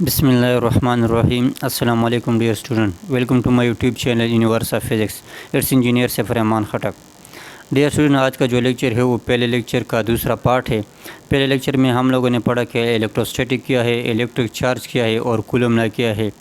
बिस्मिल्लाहिर्रहमानिर्रहीम अस्सलाम वालेकुम dear student, welcome to my YouTube channel universe of physics. It's engineer Saif Rahman Khattak. Dear student, आज का जो लेक्चर है वो पहले लेक्चर का दूसरा पार्ट है। पहले लेक्चर में हम लोगों ने पढ़ा कि इलेक्ट्रोस्टैटिक क्या है, इलेक्ट्रिक चार्ज क्या है और कूलम लॉ क्या है।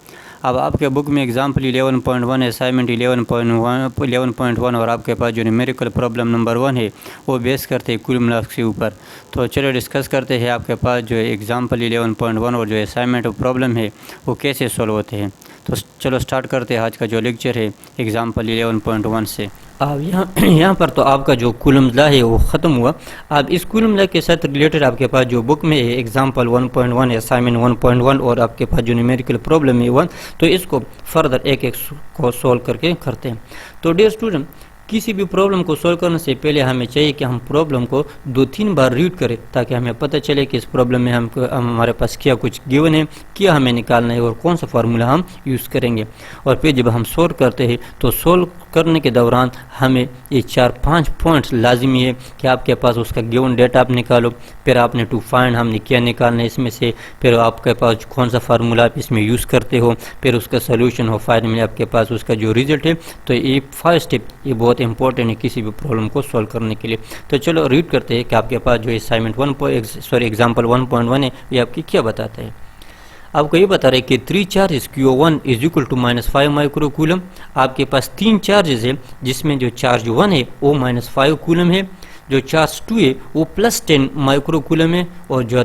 अब आपके बुक में एग्जाम्पल 11.1 असाइनमेंट 11.1 और आपके पास जो न्यूमेरिकल प्रॉब्लम नंबर 1 है वो बेस करते हैं कूलम लॉ के ऊपर। तो चलो डिस्कस करते हैं आपके पास जो एग्जाम्पल 11.1 और जो असाइनमेंट प्रॉब्लम है वो कैसे सॉल्व होते हैं। तो चलो स्टार्ट करते हैं आज का जो लेक्चर है एग्जाम्पल 11.1 से। अब यहाँ पर तो आपका जो कूलम लॉ है वो ख़त्म हुआ। अब इस कूलम लॉ के साथ रिलेटेड आपके पास जो बुक में है एग्जाम्पल 1.1 असाइनमेंट 1.1 और आपके पास जो न्यूमेरिकल प्रॉब्लम है 1, तो इसको फर्दर एक एक को सॉल्व करके करते हैं। तो डियर स्टूडेंट, किसी भी प्रॉब्लम को सॉल्व करने से पहले हमें चाहिए कि हम प्रॉब्लम को 2-3 बार रीड करें ताकि हमें पता चले कि इस प्रॉब्लम में हमारे पास क्या कुछ गिवन है, क्या हमें निकालना है और कौन सा फार्मूला हम यूज़ करेंगे। और फिर जब हम सॉल्व करते हैं तो सॉल्व करने के दौरान हमें ये 4-5 पॉइंट्स लाजमी है कि आपके पास उसका गिवन डेटा आप निकालो, फिर आपने टू फाइंड हमने क्या निकालना है इसमें से, फिर आपके पास कौन सा फार्मूला आप इसमें यूज़ करते हो, फिर उसका सोल्यूशन हो, फाइनली आपके पास उसका जो रिजल्ट है। तो ये 5 स्टेप ये बहुत इंपॉर्टेंट है किसी भी प्रॉब्लम को सॉल्व करने के लिए। तो चलो रीड करते हैं कि आपके पास जो असाइनमेंट एग्जाम्पल 1.1 है ये आपकी क्या बताता है। आपको ये बता रहे कि 3 charges Q1 is equal to -5 micro coulomb. आपके पास 3 चार्जेस है जिसमें जो चार्ज 1 है वो -5 कूलम है, जो चार्ज 2 है वो +10 माइक्रो कूलम है और जो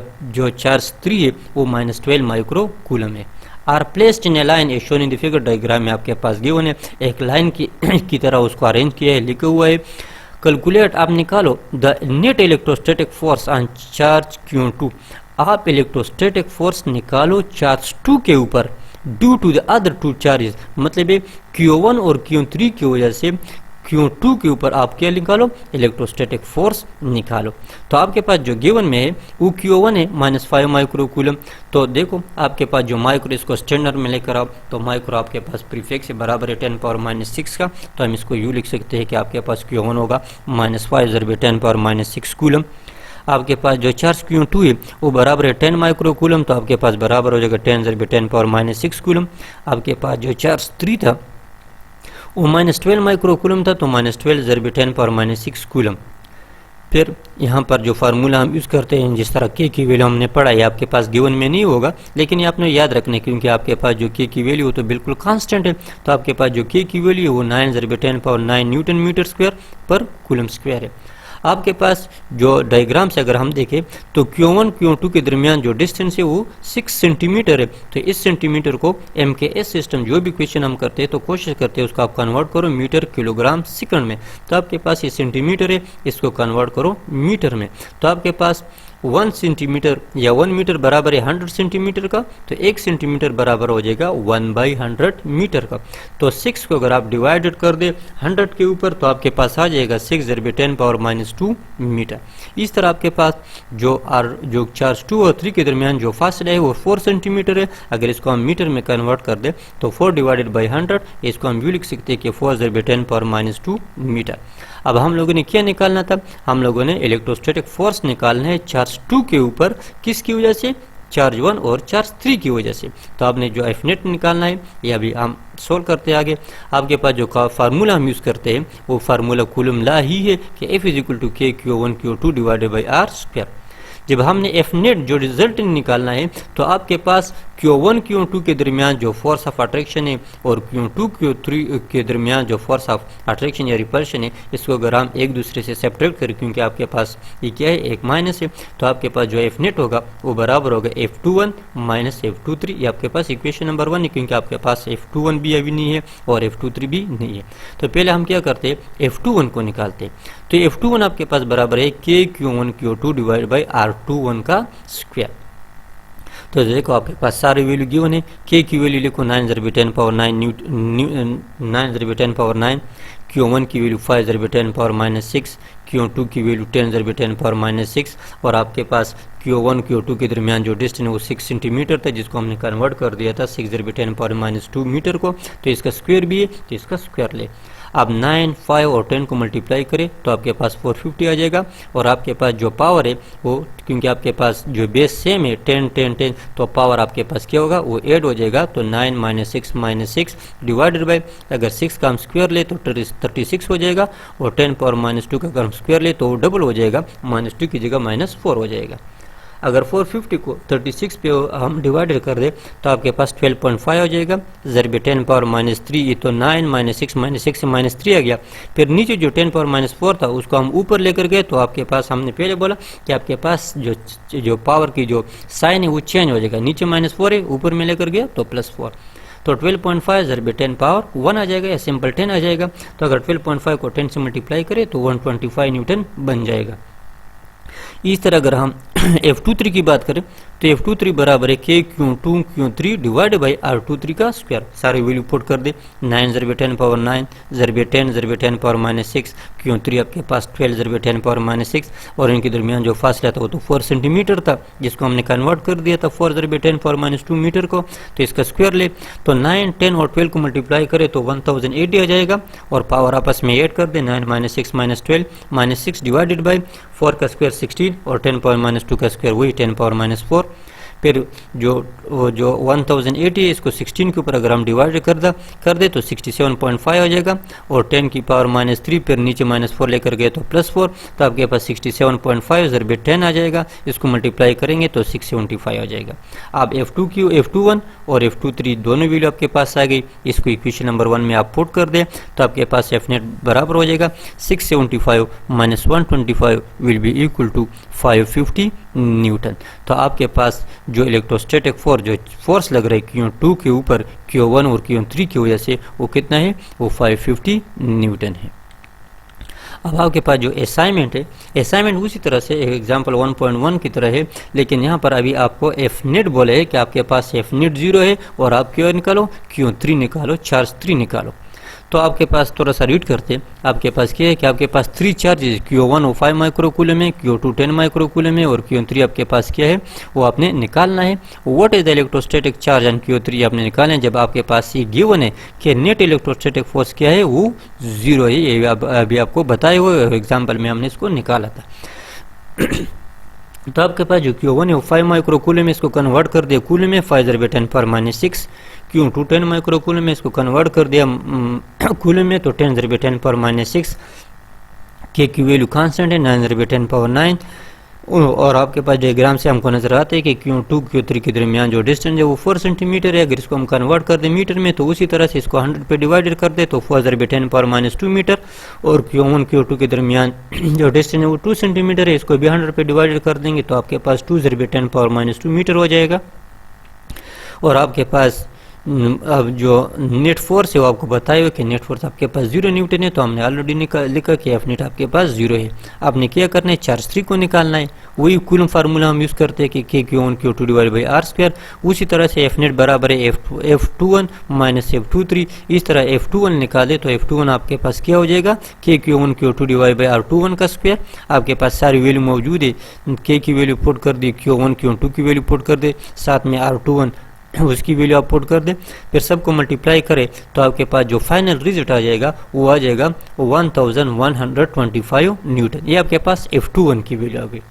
चार्ज 3 है वो -12 माइक्रो कूलम है। Are placed in a line as shown in the figure diagram में आपके पास गिवन है, एक लाइन की तरह उसको अरेंज किया है, लिखा हुआ है कैलकुलेट, आप निकालो the net electrostatic force on charge Q2। आप इलेक्ट्रोस्टैटिक फोर्स निकालो चार्ज 2 के ऊपर due to the other 2 charges, मतलब Q1 और Q3 की वजह से Q2 के ऊपर आप क्या निकालो, इलेक्ट्रोस्टैटिक फोर्स निकालो। तो आपके पास जो गिवन में है वो Q1 है -5 माइक्रो कूलम। तो देखो आपके पास जो माइक्रो, इसको स्टैंडर्ड में लेकर आओ तो माइक्रो आपके पास प्रीफिक्स है बराबर है 10⁻⁻6 का, तो हम इसको यूँ लिख सकते हैं कि आपके पास Q1 होगा -5 × 10⁻⁻6 कूलम। आपके पास जो चार्ज Q2 है वो बराबर है 10 माइक्रो कूलम, तो आपके पास बराबर हो जाएगा 10 × 10⁻⁻6 कूलम। आपके पास जो चार्ज 3 था वो -12 माइक्रो कूलम था, तो -12 × 10⁻⁻6 कूलम। फिर यहाँ पर जो फार्मूला हम यूज़ करते हैं, जिस तरह के की वैल्यू हमने पढ़ा है आपके पास गिवन में नहीं होगा, लेकिन ये आपने याद रखना है क्योंकि आपके पास जो के की वैल्यू तो बिल्कुल कांस्टेंट है। तो आपके पास जो के की वैल्यू है वो 9 × 10⁻9 न्यूटन मीटर स्क्वायर पर कूलम स्क्वायर है। आपके पास जो डायग्राम से अगर हम देखें तो Q1 Q2 के दरमियान जो डिस्टेंस है वो 6 सेंटीमीटर है। तो इस सेंटीमीटर को MKS सिस्टम जो भी क्वेश्चन हम करते हैं तो कोशिश करते हैं उसको आप कन्वर्ट करो मीटर किलोग्राम सेकंड में। तो आपके पास ये सेंटीमीटर है, इसको कन्वर्ट करो मीटर में। तो आपके पास 1 सेंटीमीटर या 1 मीटर बराबर है 100 सेंटीमीटर का, तो 1 सेंटीमीटर बराबर हो जाएगा 1/100 मीटर का। तो 6 को अगर आप डिवाइडेड कर दे 100 के ऊपर तो आपके पास आ जाएगा 6 × 10⁻⁻2 मीटर। इस तरह आपके पास जो चार्ज 2 और 3 के दरमियान जो फासला है वो 4 सेंटीमीटर है। अगर इसको हम मीटर में कन्वर्ट कर दे तो 4/100, इसको हम यूँ लिख सकते हैं कि 4 × 10⁻2 मीटर। अब हम लोगों ने क्या निकालना था, हम लोगों ने इलेक्ट्रोस्टैटिक फोर्स निकालना है चार्ज 2 के ऊपर, किसकी वजह से, चार्ज 1 और चार्ज 3 की वजह से। तो आपने जो एफ नेट निकालना है ये अभी हम सोल्व करते हैं आगे। आपके पास जो फार्मूला हम यूज़ करते हैं वो फार्मूला कूलम लॉ ही है कि F = K Q1 Q2 / R²। जब हमने एफ नेट जो रिजल्ट निकालना है तो आपके पास Q1 Q2 के दरमियान जो फोर्स ऑफ अट्रैक्शन है और Q2 Q3 के दरमियान जो फोर्स ऑफ अट्रैक्शन या रिपल्शन है, इसको अगर हम एक दूसरे से सेपरेट करें क्योंकि आपके पास ये क्या है, एक माइनस है, तो आपके पास जो एफ नेट होगा वो बराबर होगा F21 - F23। ये आपके पास इक्वेशन नंबर 1 है क्योंकि आपके पास F21 भी अभी नहीं है और F23 भी नहीं है। तो पहले हम क्या करते हैं, F21 को निकालते हैं। तो F21 आपके पास बराबर है K Q1 Q2 / R21 का स्क्वायर। तो देखो आपके पास सारे वैल्यू गिवन है। K की वैल्यू लिखो 9 × 10⁻9, Q1 की वैल्यू 5 × 10⁻6, Q2 की वैल्यू 10 × 10⁻6 और आपके पास Q1 Q2 के दरमियान जो डिस्टेंस वो 6 सेंटीमीटर था जिसको हमने कन्वर्ट कर दिया था 6 × 10⁻2 मीटर को। तो इसका स्क्वायर भी है तो इसका स्क्वायर ले। आप 9, 5 और 10 को मल्टीप्लाई करें तो आपके पास 450 आ जाएगा। और आपके पास जो पावर है वो, क्योंकि आपके पास जो बेस सेम है 10, 10, 10, तो पावर आपके पास क्या होगा, वो ऐड हो जाएगा। तो 9 - 6 डिवाइडेड बाय, अगर 6 का हम स्क्वायर ले तो 36 हो जाएगा, और 10 पावर -2 का अगर हम स्क्वायर ले तो वो डबल हो जाएगा, -2 की जगह -4 हो जाएगा। अगर 450 को 36 पे हम डिवाइड कर दे तो आपके पास 12.5 हो जाएगा। ज़रिए 10 पावर -3, ये तो 9 - 6 से -3 आ गया। फिर नीचे जो 10 पावर -4 था उसको हम ऊपर लेकर गए तो आपके पास, हमने पहले बोला कि आपके पास जो पावर की जो साइन है वो चेंज हो जाएगा, नीचे -4 है, ऊपर में लेकर गया तो +4, तो 12.5 ज़रिए 10 पावर 1 आ जाएगा, या सिंपल 10 आ जाएगा। तो अगर 12.5 को 10 से मल्टीप्लाई करें तो 125 न्यूटन बन जाएगा। इस तरह अगर हम F23 की बात करें तो F23 बराबर है K(Q2)(Q3) डिवाइड बाई R23 का स्क्वायर। सारे वैल्यू पुट कर दे, 9 ज़रिए 10 पावर 9, ज़रिए 10 ज़रिए 10 पावर -6, Q3 आपके पास 12 ज़रिए 10 पावर -6, और इनके दरमियान जो फासला था वो तो 4 सेंटीमीटर था, जिसको हमने कन्वर्ट कर दिया था 4 ज़रिए 10 पावर -2 मीटर को। तो इसका स्क्वायर ले तो 9, 10 और 12 को मल्टीप्लाई करें तो 1080 आ जाएगा, और पावर आपस में ऐड कर दे, 9 - 6 - 12 -6 डिवाइडेड बाई 4 का स्क्वायर 16, और 10 पावर -2 का स्क्वायर वही 10 पावर -4। फिर जो 1080 है इसको 16 के ऊपर अगर हम डिवाइड कर दे तो 67.5 हो जाएगा, और 10 की पावर -3, फिर नीचे -4 लेकर गए तो +4, तो आपके पास 67.5 ज़रिए 10 आ जाएगा। इसको मल्टीप्लाई करेंगे तो 675 आ जाएगा। आप F2Q, F21 और F23 दोनों वैल्यू आपके पास आ गई। इसको इक्वेशन नंबर 1 में आप पुट कर दें तो आपके पास Fnet बराबर हो जाएगा 675 - 125 will be equal to 550 newton. तो आपके पास जो इलेक्ट्रोस्टैटिक फोर्स, जो फोर्स लग रहा है Q2 के ऊपर Q1 और Q3 की वजह से, वो कितना है, वो 550 न्यूटन है। अब आपके पास जो असाइनमेंट है, असाइनमेंट उसी तरह से एग्जाम्पल 1.1 की तरह है, लेकिन यहाँ पर अभी आपको Fnet बोले है कि आपके पास Fnet 0 है, और आप क्यों निकालो, Q3 निकालो, चार्ज 3 निकालो। तो आपके पास थोड़ा सा रीड करते, आपके पास क्या है कि आपके पास 3 चार्जेस, Q1 वो 5 माइक्रोकूलम है, Q2 10 माइक्रोकूलम है, और Q3 आपके पास क्या है, वो आपने निकालना है। What is the electrostatic charge on Q3 आपने निकालना है। जब आपके पास ये गिवन है कि नेट इलेक्ट्रोस्टैटिक फोर्स क्या है, वो 0 है, ये अभी आपको बताए हुए एग्जाम्पल में हमने इसको निकाला था। तो आपके पास जो Q1 है वो 5 माइक्रोकूलम में, इसको कन्वर्ट कर दिया कूलम में, 5 ज़रिए 10 पावर -6। Q2 10 माइक्रोकूलम में, इसको कन्वर्ट कर दिया कूलम में, तो 10 ज़रिए 10 पावर -6। K की वैल्यू कांस्टेंट है, 9 ज़रिए 10 पावर 9। और आपके पास डायग्राम से हमको नजर आता है कि Q2 Q3 के दरमियान जो डिस्टेंस है वो 4 सेंटीमीटर है। अगर इसको हम कन्वर्ट कर दें मीटर में तो उसी तरह से इसको 100 पे डिवाइडेड कर दे तो 4 ज़रिए 10 पावर -2 मीटर। और Q1 Q2 के दरमियान जो डिस्टेंस है वो 2 सेंटीमीटर है, इसको भी 100 पे डिवाइडेड कर देंगे तो आपके पास 2 ज़रिए 10 पावर -2 मीटर हो जाएगा। और आपके पास अब जो नेट फोर्स है वो आपको बताया हुआ कि नेट फोर्स आपके पास 0 न्यूटन है, तो हमने ऑलरेडी लिखा कि Fnet आपके पास 0 है। आपने क्या करना है, चार्ज 3 को निकालना है। वही कूलम फार्मूला हम यूज़ करते हैं कि K(Q1 Q2) divide by R²। उसी तरह से Fnet बराबर है F21 - F23। इस तरह F21 निकाले तो F21 आपके पास क्या हो जाएगा, K(Q1 Q2) divide by R21 का स्क्वायर। आपके पास सारी वैल्यू मौजूद है, K की वैल्यू पुट कर दी, Q1 Q2 की वैल्यू पुट कर दे, साथ में R21 उसकी वैल्यू आप पुट कर दें, फिर सबको मल्टीप्लाई करें तो आपके पास जो फाइनल रिजल्ट आ जाएगा वो आ जाएगा 1125 न्यूटन। ये आपके पास F21 की वैल्यू आ गई।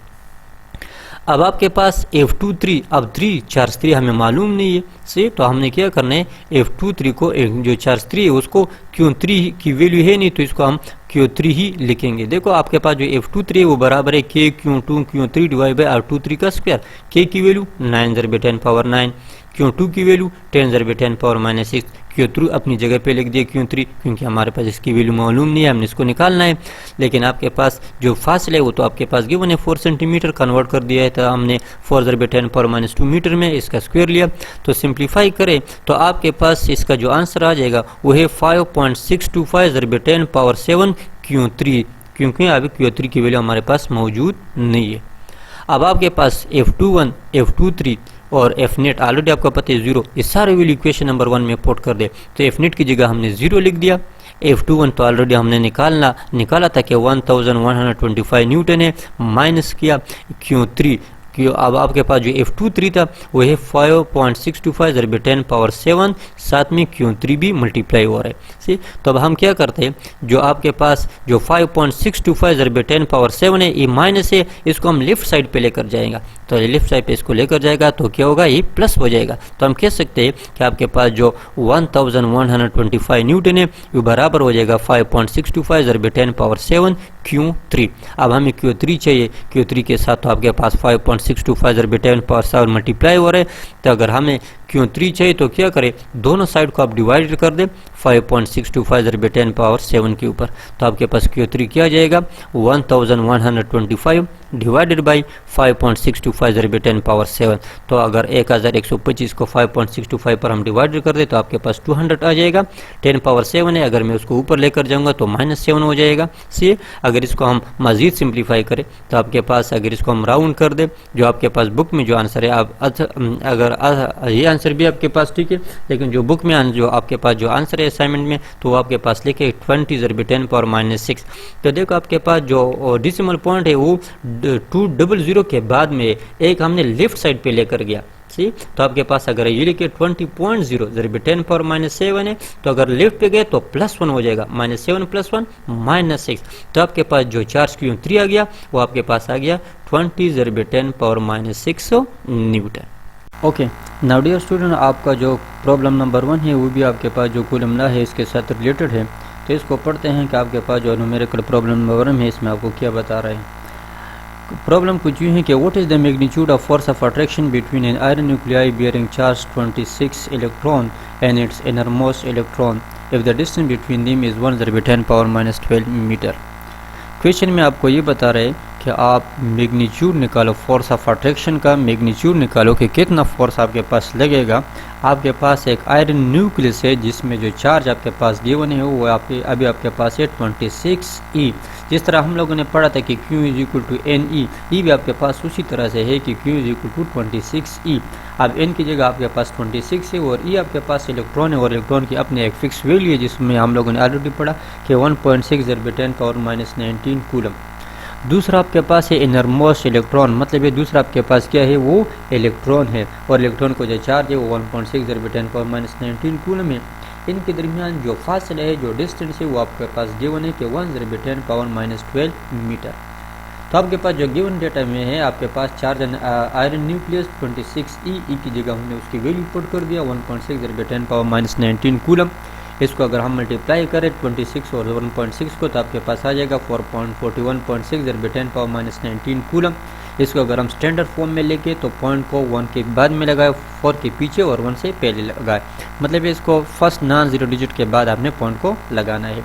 अब आपके पास F23, अब 3 चार्ज 3 हमें मालूम नहीं है से, तो हमने क्या करना है, F23 को जो चार्ज 3 है उसको Q3 की वैल्यू है नहीं तो इसको हम Q3 ही लिखेंगे। देखो आपके पास जो F23 है वो बराबर है K(Q2 Q3) divide by R23 का स्क्वायर। K की वैल्यू 9 ज़रिए 10 पावर 9, Q2 की वैल्यू 10 ज़रिए 10 पावर -6, Q3 अपनी जगह पे लिख दिया Q3 क्योंकि हमारे पास इसकी वैल्यू मालूम नहीं है, हमने इसको निकालना है। लेकिन आपके पास जो फासला है वो तो आपके पास गिवन है 4 सेंटीमीटर, कन्वर्ट कर दिया है तो हमने 4 ज़रिए 10 पावर -2 मीटर में इसका स्क्वायर लिया। तो सिंप्लीफाई करें तो आपके पास इसका जो आंसर आ जाएगा वो है 5.625 ज़रिए 10 पावर 7 Q3, क्योंकि अभी Q3 की वैल्यू हमारे पास मौजूद नहीं है। अब आपके पास F21, F23 और Fnet ऑलरेडी आपको पता है 0, ये सारे वैल्यू इक्वेशन नंबर 1 में पुट कर दे तो Fnet की जगह हमने 0 लिख दिया। F21 तो ऑलरेडी हमने निकाला था कि 1125 न्यूटन है, माइनस किया Q3 क्यों अब आपके पास जो F23 था वो है 5.625 ज़रबे 10 पावर 7, साथ में Q3 भी मल्टीप्लाई हो रहा है। सी तो अब हम क्या करते हैं, जो आपके पास जो 5.625 ज़रबे 10 पावर 7 है ये माइनस है, इसको हम लेफ्ट साइड पे लेकर जाएगा। तो लेफ्ट साइड पे इसको लेकर जाएगा तो क्या होगा, ये प्लस हो जाएगा। तो हम कह सकते हैं कि आपके पास जो 1125 न्यूटन है वो बराबर हो जाएगा 5.625 ज़रबे 10 पावर 7 Q3। अब हमें Q3 चाहिए, Q3 के साथ तो आपके पास 5.625 ज़रबे 10 पावर 7 मल्टीप्लाई हो रहा है। तो अगर हमें Q3 चाहिए तो क्या करें, दोनों साइड को आप डिवाइड कर दें 5.625 ज़रबे 10 पावर 7 के ऊपर। तो आपके पास Q3 क्या जाएगा, 1125 डिवाइडेड बाई 5.625 ज़रबे 10 पावर 7। तो अगर 1125 को 5.625 पर हम डिवाइड कर दें तो आपके पास 200 आ जाएगा। 10 पावर 7 है, अगर मैं उसको ऊपर लेकर जाऊंगा तो -7 हो जाएगा। सी अगर इसको हम मज़ीद सिंप्लीफाई करें तो आपके पास, अगर इसको हम राउंड कर दें, जो आपके पास बुक में जो आंसर है, आप अगर ये आंसर भी आपके पास ठीक है, लेकिन जो बुक में जो आपके पास जो आंसर है असाइनमेंट में, तो वो आपके पास लिखे 20 ज़रबे 10 पावर -6। तो देखो आपके पास जो डेसिमल पॉइंट है वो 200 के बाद में एक हमने लेफ्ट साइड पे लेकर गया। सी तो आपके पास अगर ये लिखे 20.0 ज़रबे 10 पावर -7 है, तो अगर लेफ्ट पे गए तो +1 हो जाएगा, -7 + 1 -6। तो आपके पास जो चार्ज Q3 आ गया वो आपके पास आ गया 20 ज़रबे 10 power -6 newton. Okay, now dear student, आपका जो प्रॉब्लम नंबर 1 है वो भी आपके पास जो कॉलम ला है इसके साथ रिलेटेड है। तो इसको पढ़ते हैं कि आपके पास जो न्यूमेरिकल प्रॉब्लम नंबर 1 है इसमें आपको क्या बता रहे हैं। प्रॉब्लम कुछ यूँ है कि what is the magnitude of force of attraction between an iron nuclei bearing charge 26 electron and its innermost electron if the distance between them is 1 ज़रबे 10 पावर -12 मीटर। क्वेश्चन में आपको ये बता रहे हैं कि आप मैग्नीट्यूड निकालो, फोर्स ऑफ अट्रैक्शन का मैग्नीट्यूड निकालो कि कितना फोर्स आपके पास लगेगा। आपके पास एक आयरन न्यूक्लियस है जिसमें जो चार्ज आपके पास गिवन है वो अभी आपके पास है 26e। जिस तरह हम लोगों ने पढ़ा था कि Q = NE, ई भी आपके पास उसी तरह से है कि Q = 26e। अब n की जगह आपके पास 26 है और e आपके पास इलेक्ट्रॉन है, और इलेक्ट्रॉन की अपनी एक फिक्स वैल्यू है जिसमें हम लोगों ने ऑलरेडी पढ़ा कि 1.6 ज़रबे 10 पावर -19 कूलम। दूसरा आपके पास है इनरमोस्ट इलेक्ट्रॉन, मतलब ये दूसरा आपके पास क्या है, वो इलेक्ट्रॉन है, और इलेक्ट्रॉन को जो चार्ज है वो 1.6 ज़रबे 10 पावर -19 कूलम है। इनके दरमियान जो फासला है, जो डिस्टेंस है, वो आपके पास गिवन है कि 1 ज़रबे 10 पावर -12 मीटर। तो आपके पास जो गिवन डेटा में है, आपके पास चार्ज आयरन न्यूक्लियस 26e, ई की जगह हमने उसकी वैल्यू पुट कर दिया 1.6 ज़रबे 10 पावर -19 कूलम। इसको अगर हम मल्टीप्लाई करें 26 और 1.6 को, तो आपके पास आ जाएगा 4.41.6 ज़रबे 10 पावर -19 कूलम। इसको अगर हम स्टैंडर्ड फॉर्म में लेके तो पॉइंट को 1 के बाद में लगाए, 4 के पीछे और 1 से पहले लगाए, मतलब इसको फर्स्ट नॉन ज़ीरो डिजिट के बाद आपने पॉइंट को लगाना है।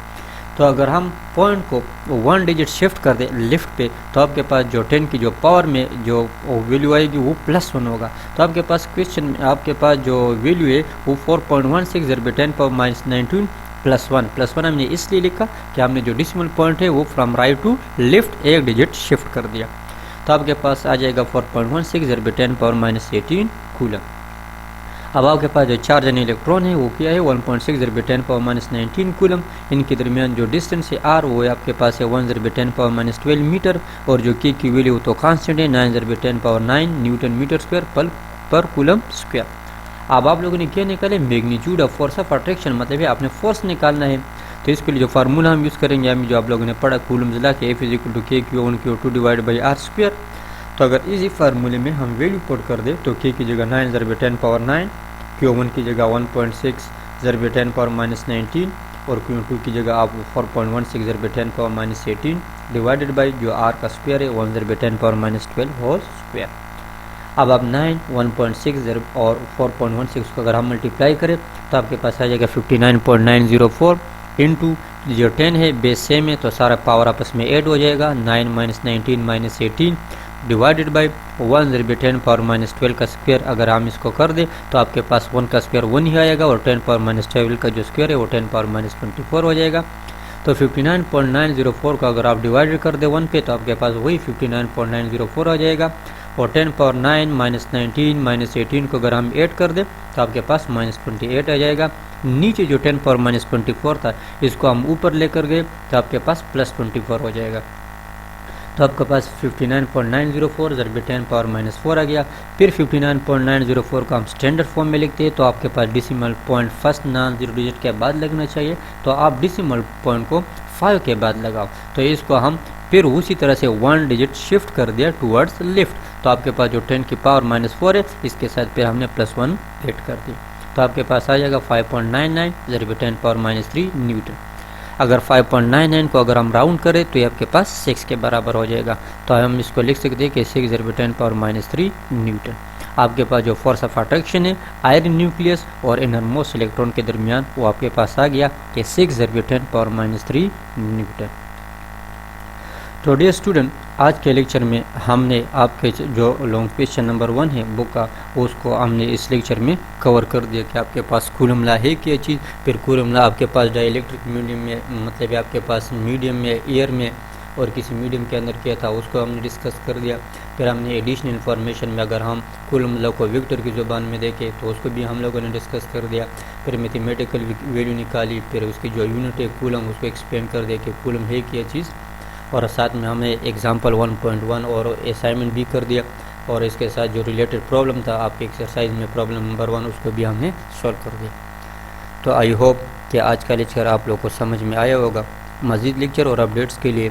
तो अगर हम पॉइंट को 1 डिजिट शिफ्ट कर दें लेफ्ट पे, तो आपके पास जो 10 की जो पावर में जो वैल्यू आएगी वो +1 होगा। तो आपके पास क्वेश्चन में आपके पास जो वैल्यू है वो 4.16 ज़रबे 10 पावर -19 +1 हमने इसलिए लिखा कि हमने जो डेसिमल पॉइंट है वो फ्रॉम राइट टू लेफ्ट एक डिजिट शिफ्ट कर दिया। तो आपके पास आ जाएगा 4.16 ज़रबे 10 पावर -18 कूलम। अब आपके पास जो चार्ज एंड इलेक्ट्रॉन है वो क्या है, 1.6 ज़रबे 10 पावर -19 कूलम। इनके दरमियान जो डिस्टेंस है r, वो आपके पास है 1 ज़रबे 10 पावर -12 मीटर, और जो k की वैल्यू तो कांस्टेंट है 9 ज़रबे 10 पावर 9 न्यूटन मीटर स्क्वायर पर कूलम स्क्वायर। अब आप लोगों ने क्या निकाले, magnitude of force of attraction, मतलब है आपने फोर्स निकालना है। तो इसके लिए जो फार्मूला हम यूज़ करेंगे, हम जो आप लोगों ने पढ़ा कूलम्स ला के F = K/Q1/Q2 divide by r²। तो अगर इसी फार्मूले में हम वैल्यू पुट कर दे तो k की जगह 9 ज़रबे 10 पावर 9, Q1 की जगह 1.6 ज़रबे 10 पावर -19 और Q2 की जगह आप 4.16 ज़रबे 10 पावर -18 डिवाइडेड बाई जो r का स्क्वायर है 1 ज़रबे 10 पावर -12 होल स्क्वायर। अब आप 9, 1.6 और 4.16 को अगर हम मल्टीप्लाई करें तो आपके पास आ जाएगा 59.904 इंटू जो 10 है बेस सेम है तो सारा पावर आपस में ऐड हो जाएगा, 9 - 19 - 18 डिवाइडेड बाई 1 ज़रबे 10 पावर -12 का स्क्वायर। अगर हम इसको कर दें तो आपके पास 1 का स्क्वायर 1 ही आएगा, और 10 पावर -12 का जो स्क्वायर है वो 10 पावर -24 हो जाएगा। तो 59.904 को अगर आप डिवाइड कर दे 1 पे तो आपके पास वही 59.904 आ जाएगा, और 10 पावर 9 -19 - 18 को अगर हम ऐड कर दें तो आपके पास -28 आ जाएगा। नीचे जो 10 पावर -24 था इसको हम ऊपर लेकर गए तो आपके पास +24 हो जाएगा। तो आपके पास 59.904 ज़रब 10⁻⁻4 आ गया। फिर 59.904 को हम स्टैंडर्ड फॉर्म में लिखते हैं तो आपके पास decimal point first non zero digit के बाद लगना चाहिए, तो आप डिसिमल पॉइंट को 5 के बाद लगाओ। तो इसको हम फिर उसी तरह से 1 डिजिट शिफ्ट कर दिया टूवर्ड्स लेफ्ट, तो आपके पास जो 10⁻⁻4 है इसके साथ फिर हमने +1 ऐड कर दी, तो आपके पास आ जाएगा 5.99 ज़रब 10⁻³ न्यूटन। अगर 5.99 को अगर हम राउंड करें तो ये आपके पास 6 के बराबर हो जाएगा, तो हम इसको लिख सकते हैं कि 6 ज़रब 10⁻³ न्यूटन। आपके पास जो फोर्स ऑफ अट्रैक्शन है आयरन न्यूक्लियस और इनर मोस्ट इलेक्ट्रॉन के दरमियान वो आपके पास आ गया कि 6 ज़रब 10⁻³ न्यूटन। तो डियर स्टूडेंट, आज के लेक्चर में हमने आपके जो लॉन्ग क्वेश्चन नंबर 1 है बुक का उसको हमने इस लेक्चर में कवर कर दिया कि आपके पास कूलम लॉ है क्या चीज़। फिर कूलम लॉ आपके पास डाइलेक्ट्रिक मीडियम में मतलब आपके पास मीडियम में एयर में और किसी मीडियम के अंदर क्या था उसको हमने डिस्कस कर दिया। फिर हमने एडिशनल इन्फॉर्मेशन में अगर हम कूलम लॉ को वेक्टर की ज़ुबान में देखें तो उसको भी हम लोगों ने डिस्कस कर दिया। फिर मैथमेटिकल वैल्यू निकाली, फिर उसकी जो यूनिट है कूलम उसको एक्सप्लेन कर दिया कि कूलम है क्या चीज़, और साथ में हमने एग्जाम्पल 1.1 और असाइनमेंट भी कर दिया, और इसके साथ जो रिलेटेड प्रॉब्लम था आपके एक्सरसाइज में प्रॉब्लम नंबर 1 उसको भी हमने सॉल्व कर दिया। तो आई होप कि आज का लेक्चर आप लोग को समझ में आया होगा। मज़ीद लेक्चर और अपडेट्स के लिए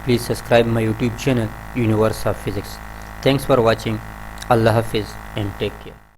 please subscribe my YouTube channel universe of physics. Thanks for watching. अल्लाह हाफिज़ एंड टेक केयर।